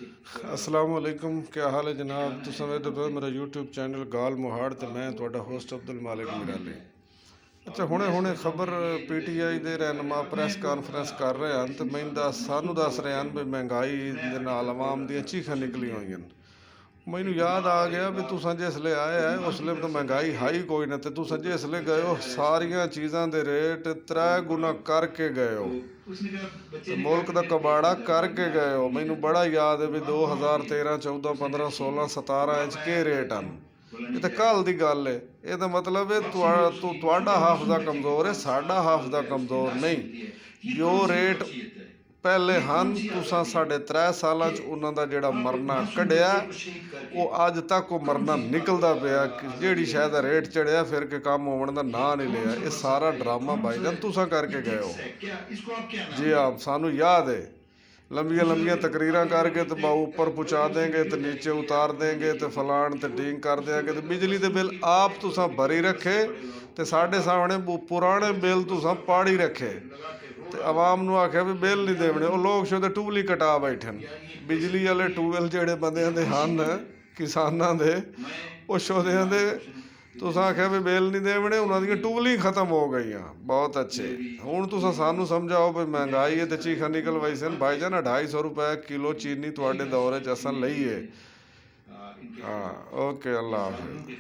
अस्सलाम वालेकुम, क्या हाल है जनाब। तुसां वेखदे पए मेरा यूट्यूब चैनल गाल मोहाड़ ते मैं तुहाडा होस्ट अब्दुल मालिक मिराली। अच्छा, हुणे खबर PTI ਦੇ ਰਹਿਨੁਮਾ ਪ੍ਰੈਸ ਕਾਨਫਰੰਸ ਕਰ ਰਹੇ ਹਨ ਤੇ ਸਾਨੂੰ ਦੱਸ ਰਹੇ ਹਨ ਵੀ ਮਹਿੰਗਾਈ ਦੇ ਨਾਲ ਆਵਾਮ ਦੀਆਂ ਚੀਖਾਂ ਨਿਕਲੀਆਂ ਹੋਈਆਂ। ਮੈਨੂੰ ਯਾਦ ਆ ਗਿਆ ਵੀ ਤੁਸਾਂ ਜਿਸਲੇ ਆਏ ਹੈ ਉਸਲੇ ਤਾਂ ਮਹਿੰਗਾਈ ਹਾਈ ਕੋਈ ਨਾ, ਤੇ ਤੁਸਾਂ ਜਿਸਲੇ ਗਏ ਹੋ ਸਾਰੀਆਂ ਚੀਜ਼ਾਂ ਦੇ ਰੇਟ 3 ਗੁਣਾ ਕਰਕੇ ਗਏ ਹੋ, ਮੁਲਕ ਦਾ ਕਬਾੜਾ ਕਰਕੇ ਗਏ ਹੋ। ਮੈਨੂੰ ਬੜਾ ਯਾਦ ਹੈ ਵੀ 2013 14 15 16 17 ਇੰਚ ਕੇ ਰੇਟ ਹਨ। ਇਹ ਤਾਂ ਕੱਲ੍ਹ ਦੀ ਗੱਲ ਹੈ। ਇਹਦਾ ਮਤਲਬ ਹੈ ਤੁਹਾਡਾ ਹਾਫਜ਼ਾ ਕਮਜ਼ੋਰ ਹੈ, ਸਾਡਾ ਹਾਫਜ਼ਾ ਕਮਜ਼ੋਰ ਨਹੀਂ। ਜੋ ਰੇਟ ਪਹਿਲੇ ਹਨ ਤੁਸਾਂ ਸਾਡੇ 3 ਸਾਲਾਂ 'ਚ ਉਹਨਾਂ ਦਾ ਜਿਹੜਾ ਮਰਨਾ ਕੱਢਿਆ, ਉਹ ਅੱਜ ਤੱਕ ਉਹ ਮਰਨਾ ਨਿਕਲਦਾ ਪਿਆ। ਜਿਹੜੀ ਸ਼ਾਇਦ ਰੇਟ ਚੜਿਆ ਫਿਰ ਕੇ ਕੰਮ ਹੋਣ ਦਾ ਨਾਂ ਨਹੀਂ ਲਿਆ। ਇਹ ਸਾਰਾ ਡਰਾਮਾ ਭਾਈਜਾਨ ਤੁਸਾਂ ਕਰਕੇ ਗਏ ਹੋ। ਜੀ ਆਪ ਸਾਨੂੰ ਯਾਦ ਹੈ, लंबिया लंबिया तकरीर करके तो ऊपर पहुँचा देंगे तो नीचे उतार देंगे तो फलान तो डींग कर देंगे। तो बिजली के बिल आप तुसां भरी रखे तो साढ़े सामने पुराने बिल तुसां पाड़ी रखे तो आवाम नूं आख्या भी बिल नहीं देने। वो लोग शो टूबल ही कटा बैठे। बिजली वाले टूबल जोड़े बंदियां दे हन किसानां दे, वो शोदियां दे तुसां आख्या भी बिल नहीं देने, उन्होंने टूबल ही खत्म हो गई। बहुत अच्छे। हुण तुसां सानू समझाओ भी महंगाई है तो चीखा निकलवाई सन। भाईजान 250 रुपए किलो चीनी तुहाडे दौर च असां लई है। हाँ, ओके, अल्लाह हाफिज़।